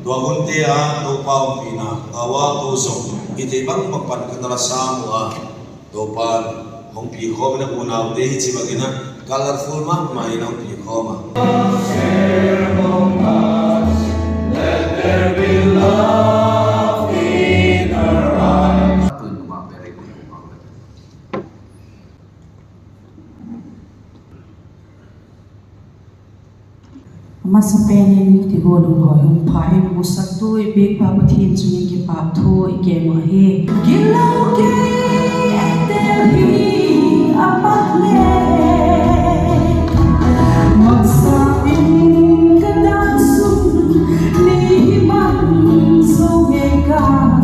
Duagunti do paung pina awa tusong iti bang magpan kanara samu dopan hong pi khom na unaw de hi chibagina colorful ma mainang pi khoma. Let there be love in our eyes. Masa penin ti golong ko yung pai musak tu ibig papatin sunyang kipap tu ike mahe gilaw ke eterhi apatle magsaing kadansung lihiman sungeka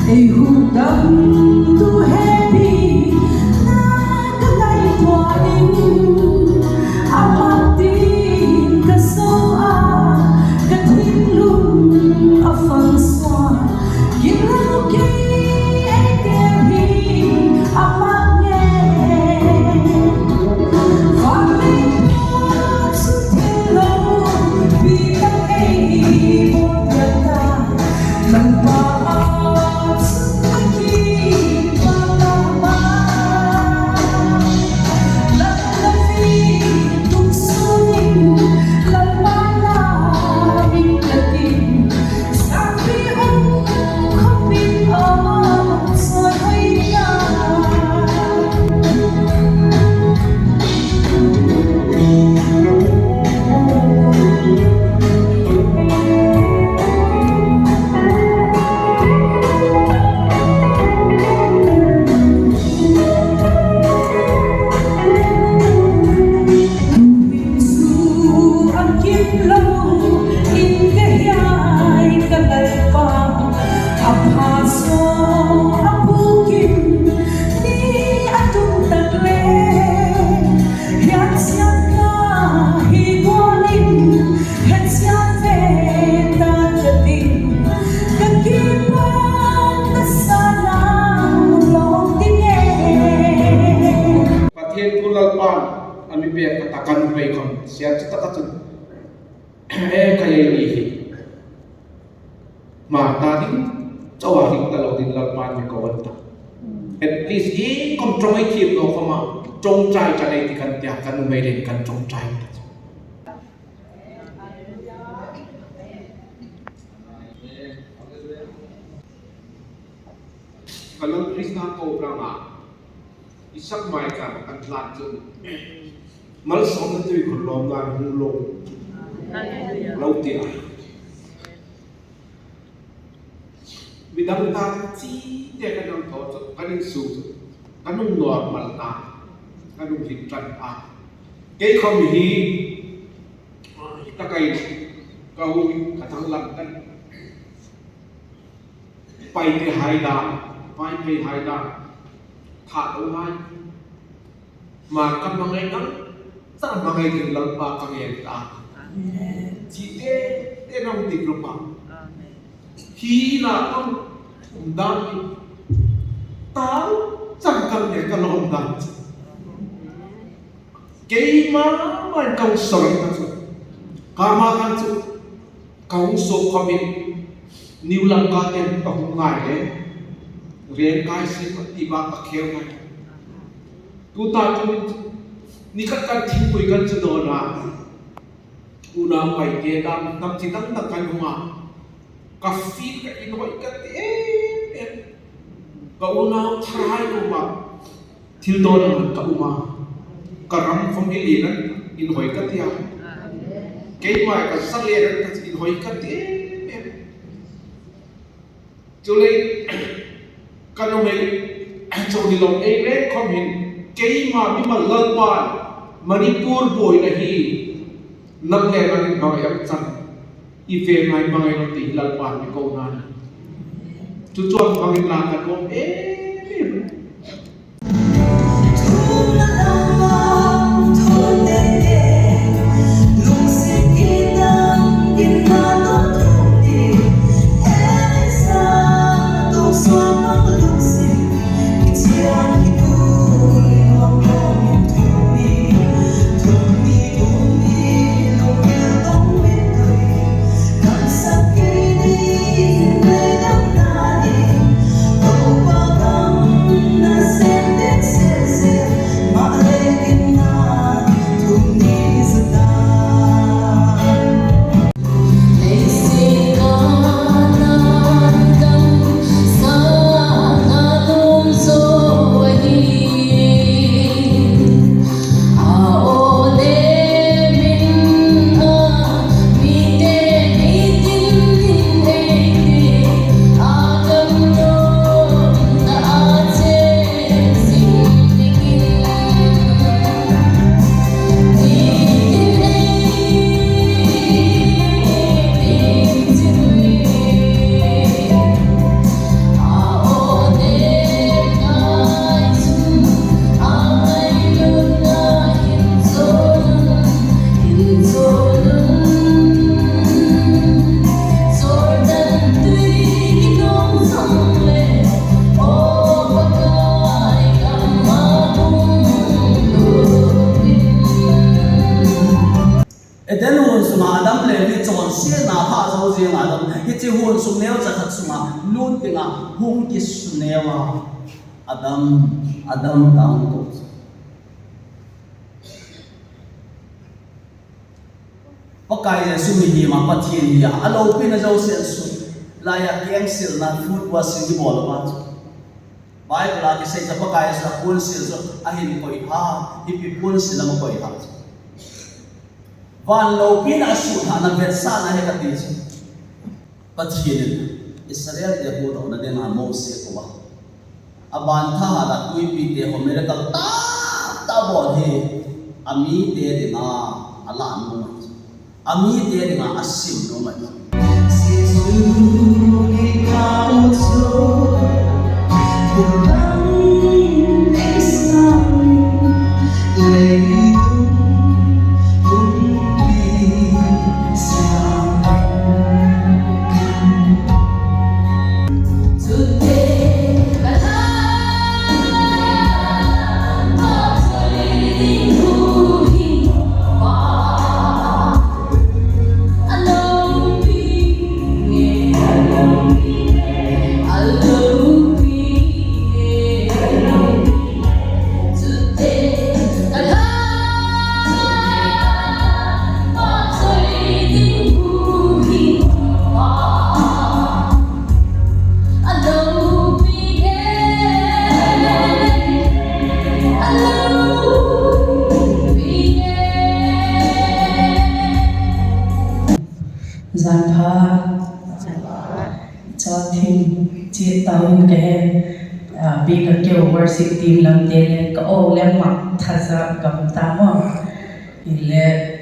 ay hudang tu heavy na kalay tuain amatin kasoa katilung afanswa gilaw ke eterhi apatle Ami biar katakan baikon siap cita kata kaya ini mata din cawa din kalau din lalpan ni kawan ta at least kontrol ikip no kama trong trai cha dai tikan tia kan mai den kan trong trai kalau Krishna ko brahma isak mai ka kan tlan chu mal som na tui khol lom dan hung lo lau tia bidang ta chi de kan dong tho chu kan su kan nung no mal ta kan nung hik tran a ke khom hi ta kai ka hu ka thang lam kan pai te hai da pai pe hai da tha do hai mà kan mangai nang sa mangai din lang pa kang ta chi te nong ti pro pa hi na ang dan tao chẳng cần để cái lòng đàn cái mà câu soi ta chứ kama kan chứ câu số comment new lang ka tem tong ngai le riêng cái gì mà iba ka khéo ngay tu ta tu ni kat kan thing pui kan chu do na una pai ke dam tam chi dang tak kan hunga ka fi ka inoi ka te ka una thai ko ma thil do na ka uma ka ram phong ki li nan inoi ka tia ke mai ka sa le ran ka inoi ka te chu le ka no me chu di long e re khom hin ke ma bi ma lal pa Manipur boy na hi nang le na ba ya chan i ve mai mai no ti lal pa ni ko na chu chuan bang la ka ko Hãy subscribe cho kênh Ghiền Mì Gõ để không bỏ lỡ zo je nga dam hi chi hun sum neo cha khat sunga lut tinga hung ki sunewa adam tang ko pakai sumi hi ma pathin ya alo pin zo sen su la ya keng sil na food was in the ball ba Bible la ki sei cha pakai sa pun sil so ahin ko ha hi pi pun sil ma ko ha van lo pin asu ha na vet sa na he ka ti su pathin Israel de ho do na de ma Moses ko ba aban tha la tui pi te ho miracle ta bo he ami te de na ala no ami te de na asim no ma Chị tao cái bị cái kiểu worship team làm tên cái ô lên mặt thật ra cầm tam mà ile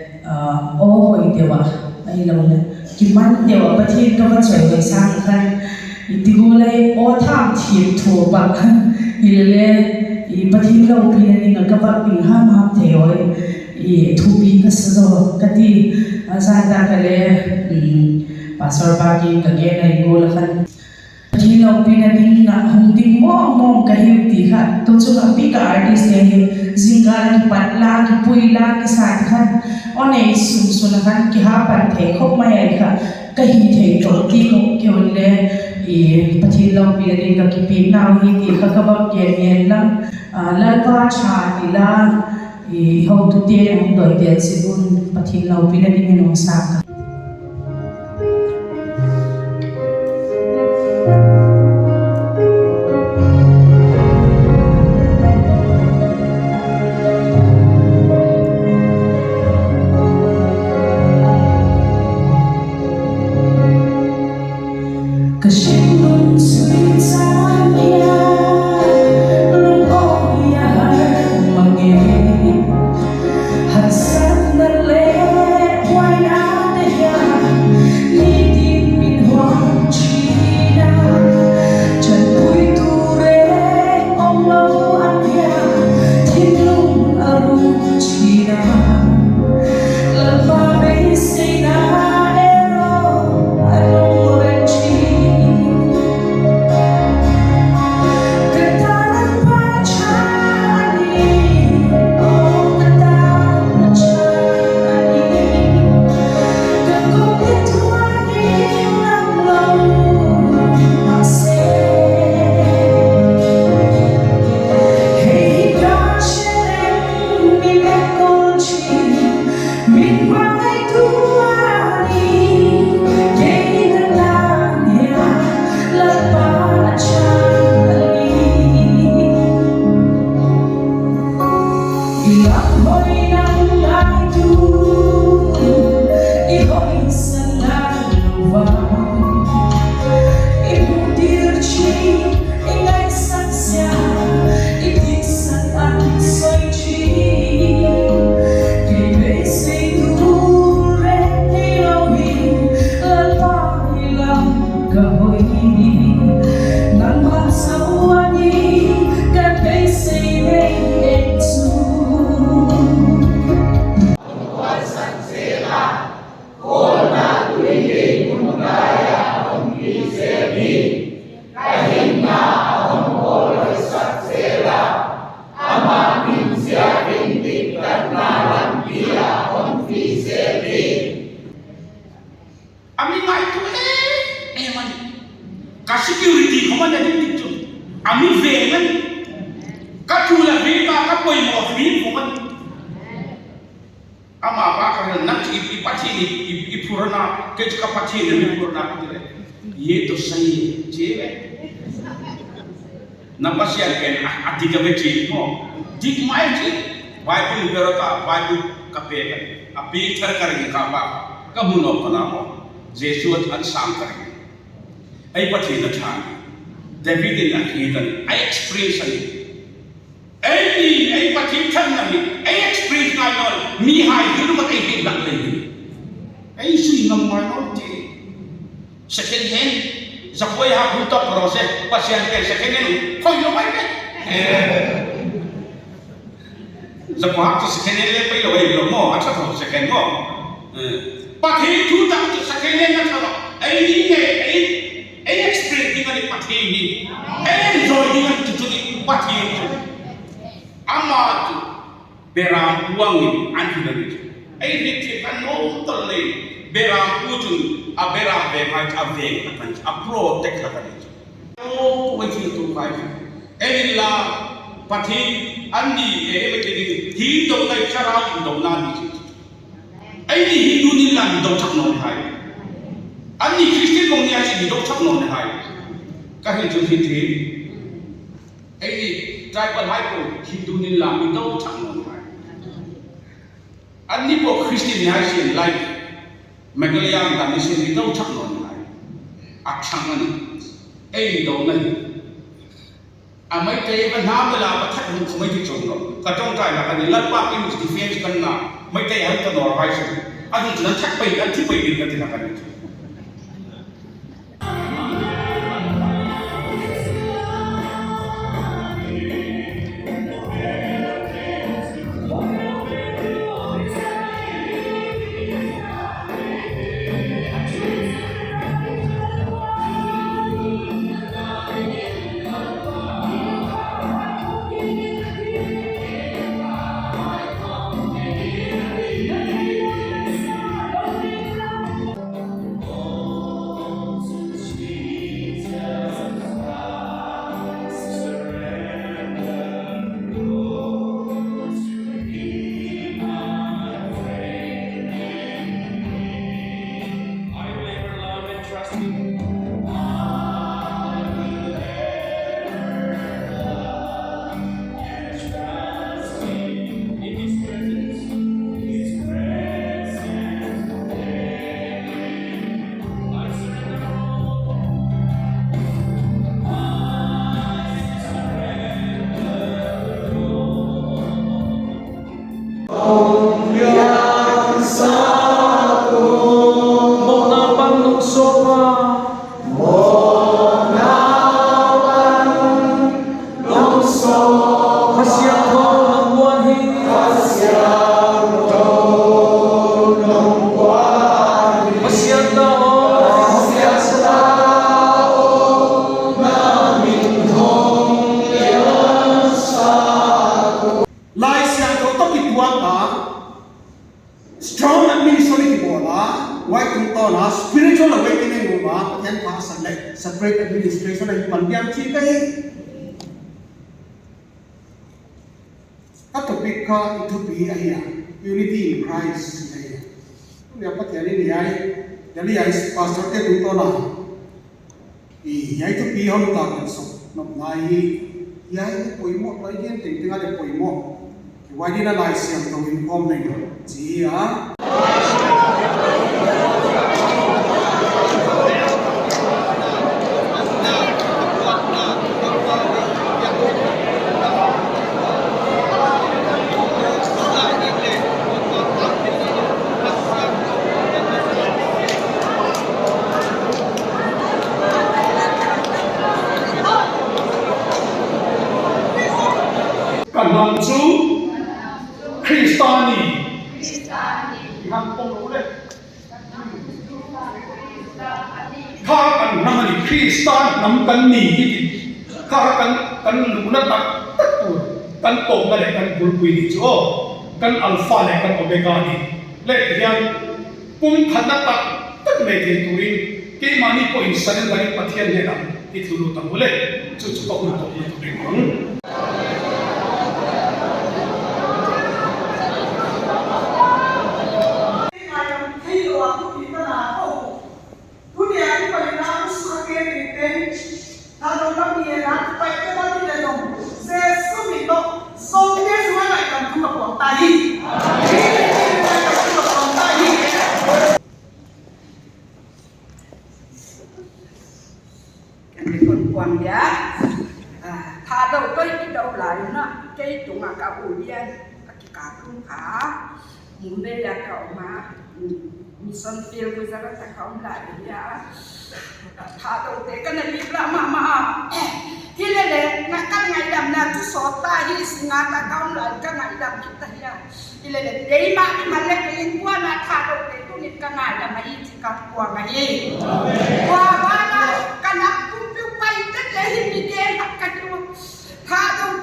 ô hồi tiêu à ai lâu nè cái man tiêu à bất thiên cái vật trời về sang khăn tiêu lấy ô tham thiệp thua bạc ile bất thiên lâu pin này cái vật bị ham thế rồi thu bị cái số cái gì ra ta cái lấy pastor bagi cái này cô là khăn Khi lâu pinanin na hung ding mo kahit ti khat to chu ka pi ka artist ne zinga ki patla ki puila ki sa khat one sun sun khan ki ha pan the khop mai ai kha kahi the to ti ko ke onle e pathi lâu pinanin ka ki pi na hi ti kha ka ba ke ne lang la pa cha ti la e ho tu te ang doi te sibun pathi lâu pinanin no sa ka security ko man na dito. Ami vengan. Katula vita kapoy mo free ko man. Ama ba ka nak ipati ipurana ke kapati ni ipurana ko dire. Ye to sahi cheve. Napasya ken adiga bechi mo. Dik mai chi. Bible berota Bible kapega. Api thar karing ka ba. Kabuno pala mo. Jesus at sang karing. Ay pati na chan. David in akitan. I experience it. Ay pati chan na ni. Ay experience na yon. Mihai dulu matay higla lagi. Ay sui namar no ti. Second hand. Zapoy ha punta proses. Pasyente second hand. Koy lo may bet. Zapoy ha second hand le pay lo ay lo mo. At sa second mo. Pati tuta to second hand na talo. Ay experience nga ni pati ni. Ay enjoy nga tutu ni pati ni. Ama tu beram uang ni anti dari. Ay dikit kan no tole beram utun a beram be mai ave a protect la kan. Oh waiting to five. Ay la pati andi beti hi do kai chara do na ni. Ay ni Hindu ni lang do chak no hai. Ani Christian kong niya si do chak no hai. Kahit yung hindi ay tribal hai ko Hindu ni lang do chak no hai. Ani po Christian niya si like Magalayang dami si do chak no hai. Aksang ani ay do na. Amay tayo ba namala patat ng kumay di chong no. Katong tayo na kanila pa in defense kan na. May tayo ang tanong ay siya. Ano ito lang takpay at tipay din ka tinakalit. Strong administrative bola, white kung to na spiritual awakening mo ba? Yan pa sa separate administration ay pandiyan chika At topic ka ito pi ay unity in Christ ay. Dapat yan ni ay. Jadi ay pastor ke kung to na. Iya ito pi hon ta kan so. Nai iya poi mo poi diyan ting ada poi mo. Why did I say I'm going home then? See ya. Kanamsu Kristani. Kampung ulit. Kakan naman ni Kristan namkan ni iti. Kakan lumunat tak tatur. Kan tong na kan bulpui ni jo. Kan alfa le kan omega ni. Le yang pung khana tak tak le ke turin. Ke mani po insan bari pathian le na. itulutang uli. Chuchupak na to na tubing. Quang giá thà đâu tới cái đâu lại nó cái tụng mà cả ủi viên cái cả không khá muốn đây là cậu mà mi son tiêu với ra ta không lại giá thà đâu tới cái này đi mà thì lên là các ngày đầm nào chú sọ ta đi sinh ngàn ta không lại các ngày đầm kita ya thì lên cái mà lên cái liên quan là thà đâu tới tu nít các ngày đầm này chỉ cần quang ngày qua ba cái nắp hindi din at kanyo hadong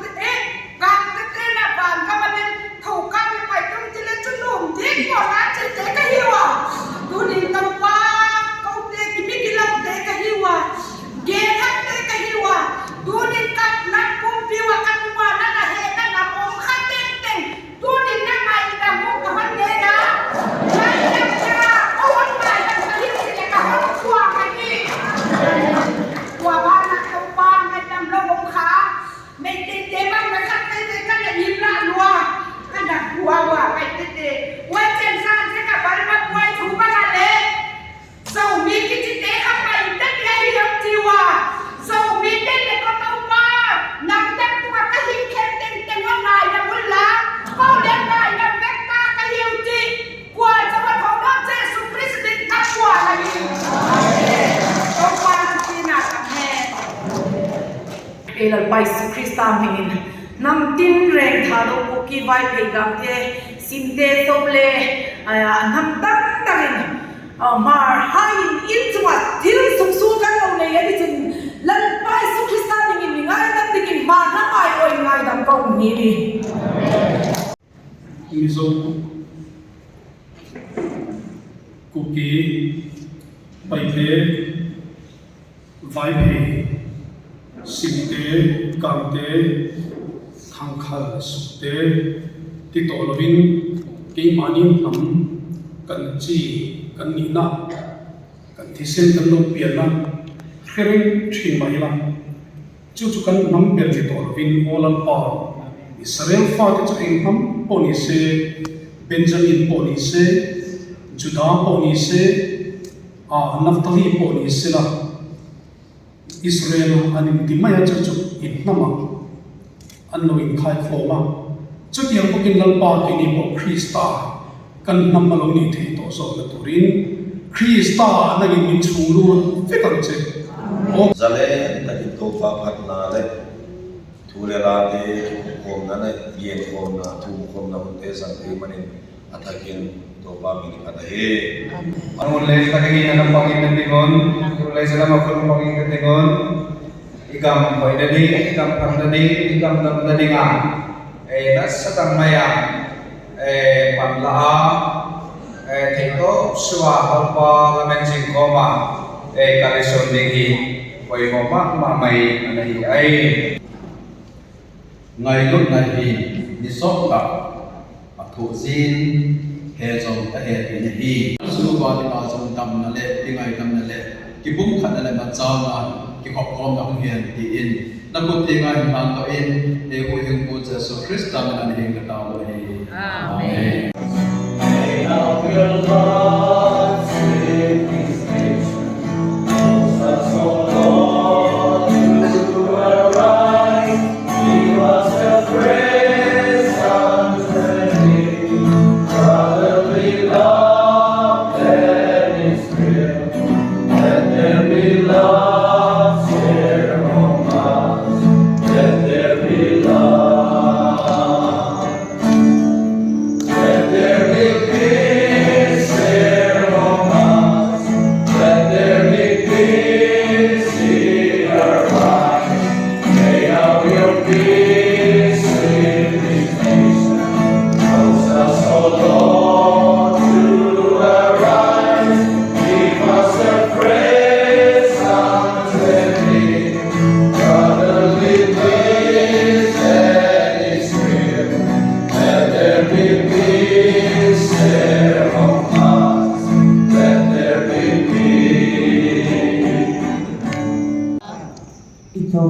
gang tete na ban kamanin thâu kami phải tung tila chunum din mo na chete kahiwa tunin tawpa kau te kimikilaw te kahiwa gehat te kahiwa tunin kap na kumpiwa kanwa na nahena na mong katenteng tunin na ngay na mong kahandena ngay na owan na yung kahiwa na kahapwa kani wabana Wawa, ay tete. Wajan saan sa kapal magbuhay suba nga le. Sa umikit si Teka pa itan lahiyang tiwa. Sa umitin le kotaw pa. Nagdag tuwa kahingken teng-teng nga yang wala. Paulan nga yang mekta kahiyaw ti. Kuwan sa matawag sa Yesu President kapwa lagi. So parang sinasakit. Ilal pa si Krista hingin. Nam tin reng thado ko ki vai pe gam te simde toble nam tam tangin mar hain intwa til sum su kan lo ne yadi chin lan pai su Krista ning ngai nam tikin mar na ai oi ngai dam ko ni ni Mizo kuki paite vai pe simte kamte thangkhal sukte ti tolovin ke manin ham kan chi kan ni na kan thisen kan lo piana khereng thing mai la chu kan nam per ti tolovin olam pa Israel fa ti chu eng ham poni se Benjamin poni se Judah poni se Naphtali poni se la Israel anim ti maya chu in nama an lo in khai khoma chu tiang ko kin lalpa ki ni po Krista kan nam malo ni the to so la turin Krista na gi min chung lu fe kan che o zale ta ki to pa phat na le thule ra de kom na na yen kom na thu kom na te sang te manin athakin to pa mi ata he Ang ulit na kagina ng Panginoon Tingon, ulay sila magkulong Panginoon Tingon, ikam ko'y dali, ikam kam dali, ikam dam dali nga, nasa tangmaya, panlaa, tito, suwa, kalpa, lamensin koma, kalisyon dingi, ko'y moma, mamay, anahi, ay, ngayon na nisok ka, atusin, hezong tahe pinahi. Suwa di ba sa dam na le, tingay dam na le, kibung ka na le matsaw na, kikokom na kung hiyan diin. Nabuti nga yung mga kain, uyong po sa Yesu Krista na nanihing katawag. Amen. Let there be peace.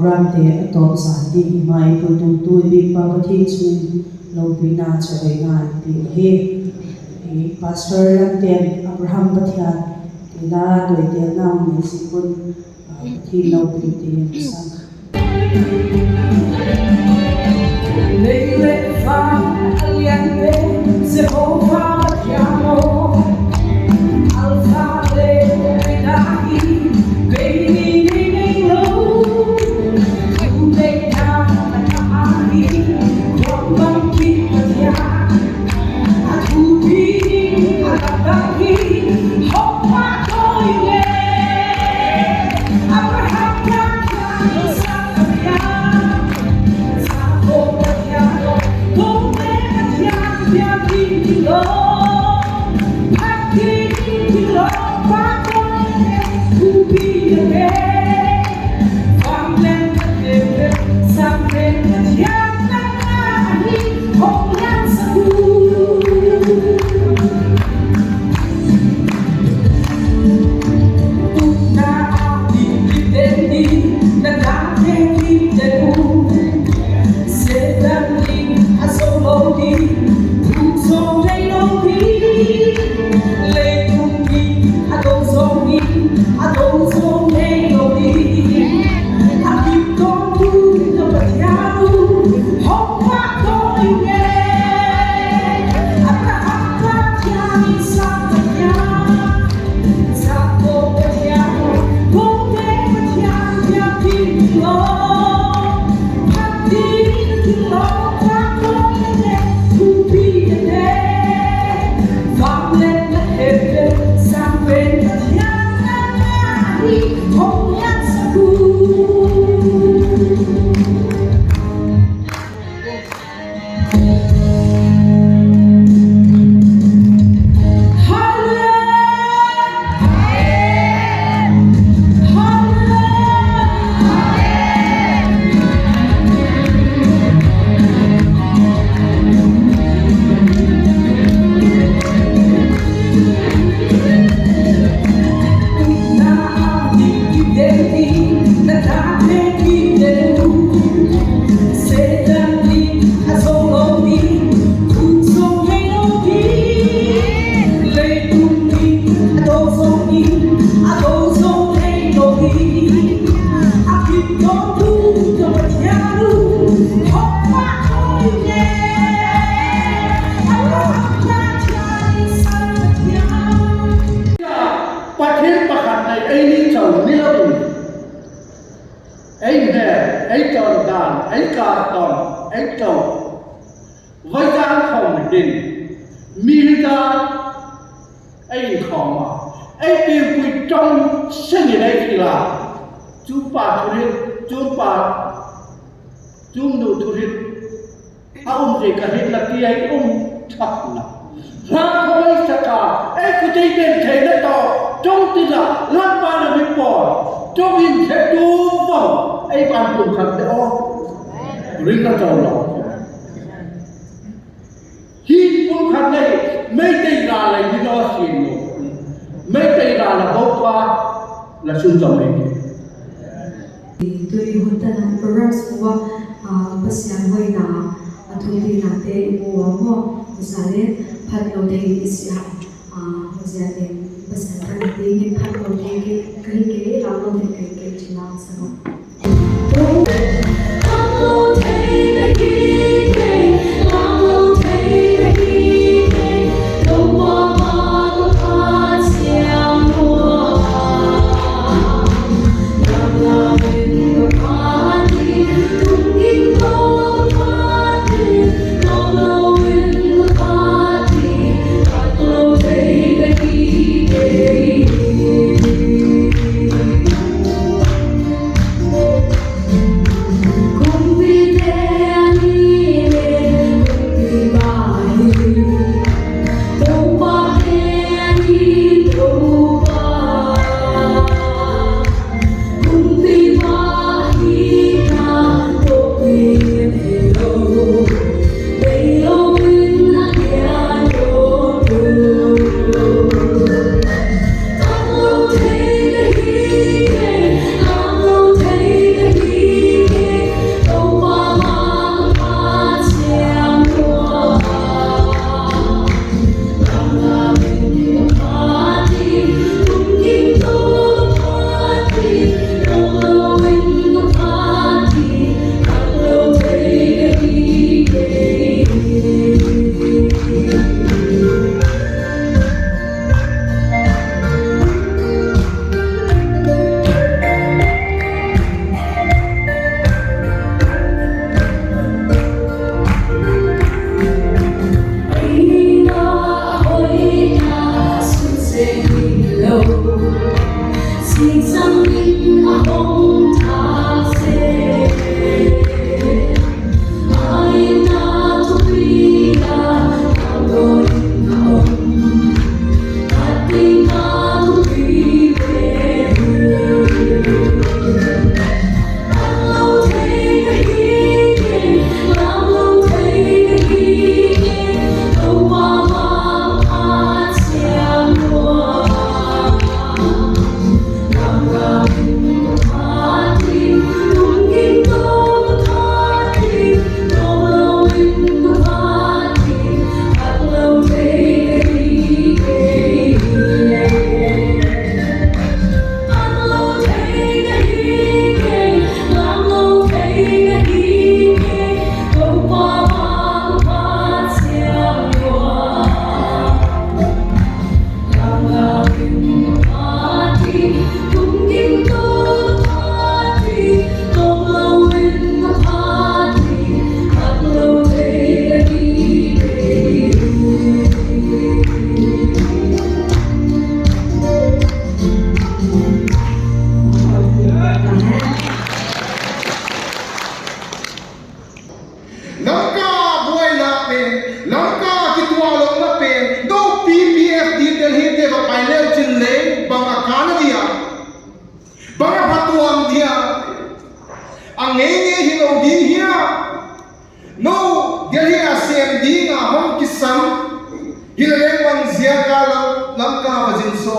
program te atop san ding mai pultung tu big baba thin chu lo bina chawai nga ti he pastor Lanten Abraham Pathian tila doi te na ni sikun thi lo bin ti sang Leile fa aliante se ho fa chiamo alfa le nahi baby lo you make now nahi kwam ki ya aku bi alaki ho ma toile Abraham Pathian sa ya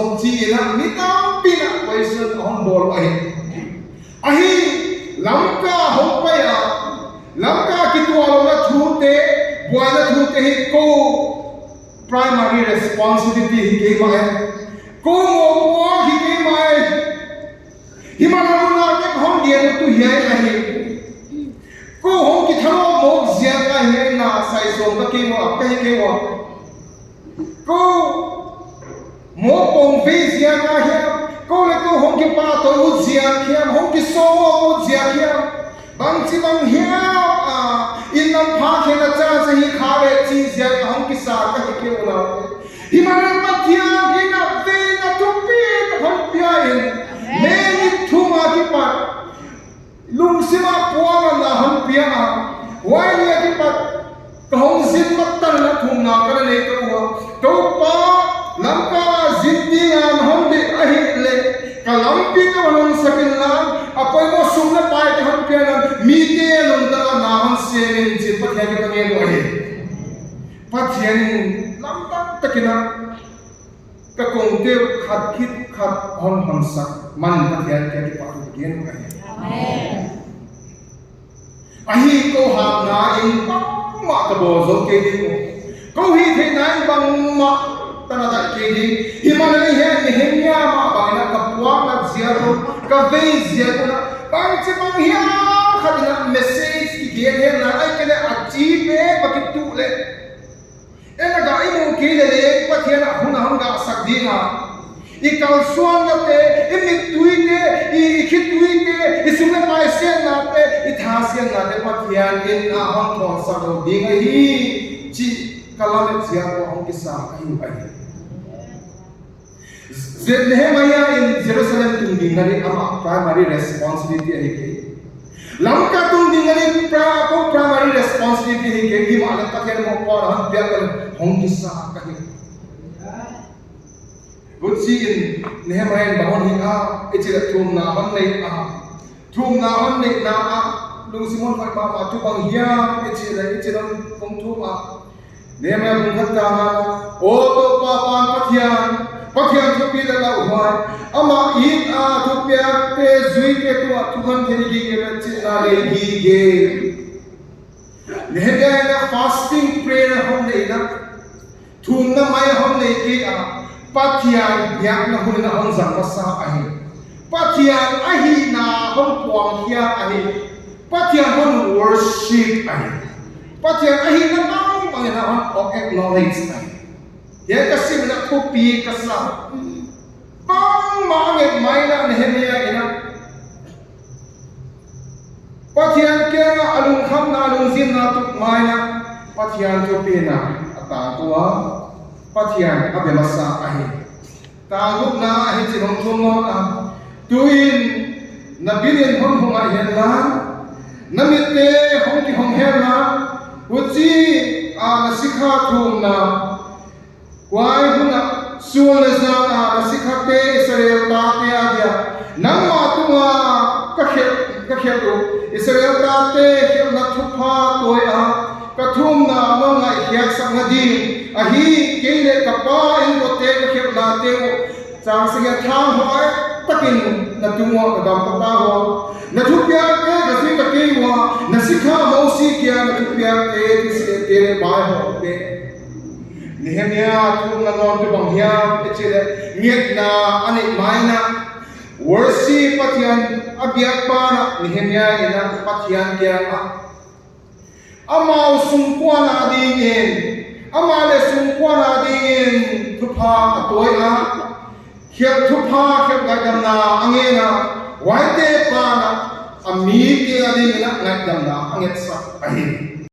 som chi na mi tam pina question on bol ahi lamka hopaya lamka kitwalo na chute buana chute hi ko primary responsibility hi ke mai ko mo hi ke mai himana na ke hom dia tu hi ahi ko hom ki tharo mo zia ka hi na sai som ka ke mo ka hi ke mo ko mo pong vi zia ka hi ko le ko hom ki pa to u zia khiam hom ki so u zia khiam bang chi bang hia in nam pha khe na cha se hi kha le chi zia ka hom ki sa ka hi ke ula himana pathia ki na ve na tu pi ka hom pia in me ni thu ma ki pa lung sima puang na hom pia wai ni ki pa ka hom zin mat tan na thum na ka le to pa lamka zindian hom de ahi le kalampi ka walang sakin lang apoy mo sum na pai ka hom pia na mi te lung ta na han se rin jin pa kya ka nge lo ahi pathian lam ta takina ka kong te khat khit khat hon hon sak man pathian kya ki pa tu gen ahi ahi ko ha na in ma ka bo zo ke ni ko hi the nai bang ma tana da ke ni himana ni he nehemia ma ba na ka puwa na zia ro ka ve zia ko na bang chi bang hia khadina message ki ge he na ai ke le achi pe bakit tu le ena ga ai mo ke le pathian huna hung ga sak di na ikal suan na te imi tuite I khituite isumna pai sen na te ithasian na te pathian in na hon thon sa ro ding hi chi kalamet sia ko hong kisa ai ai Nehemiah in Jerusalem tung dingari ama primary responsibility ai ke lamka tung dingari ko primary responsibility ai ke hi ma pathian mo ko han pya kal hong kisa ka hi Good see in Nehemiah bahon hi ichira thum na ban nei thum na ban nei na lung simon fa ma tu bang hia ichira kong thum Nehemiah bung khatta o to pa pan pathian thu pi da la hwai ama in thu pya te zui te tu thu kan theni gi ge chi na le gi ge Nehemiah na fasting prayer hom nei na thum na mai hom nei ki pathian yak na hun na hon zang masa ahi pathian ahi na hon puang hia ahi pathian hon worship ahi pathian ahi na bang bang na hon acknowledge ahi ya kasim na kopi kasa bang manget mai na Nehemiah ina pathian kya alung kham na alung zin na tuk mai na pathian to pe na ata ko pathian abemasa ahi tagut na ahi chilong thumno tuin nabilin hon hong ahi la namite hong ki hong her na uchi na sikha thum na wai huna suol za na sikha te Israel ta te adia namma tunga ka khet Israel ta te khel na thupa toya kathum na amang ai hiak sangadi ahi kele kapa in ko te ko khep na te chang singa thang hoi takin na tumo ka dam ta ho na thupya ke ga sing ka ke wa na sikha mausi kya na thupya ke se tere bai ho te Nehemiah thum na non tu bang hia echile miet na ani maina worship pathian abyak pa na Nehemiah ina pathian kya ama sungkwa na dingin ama le sungkwa na dingin thupa atoi khep thupa khep gadam na angena waite pa na ami ke ading na ngadam na anget sa ahin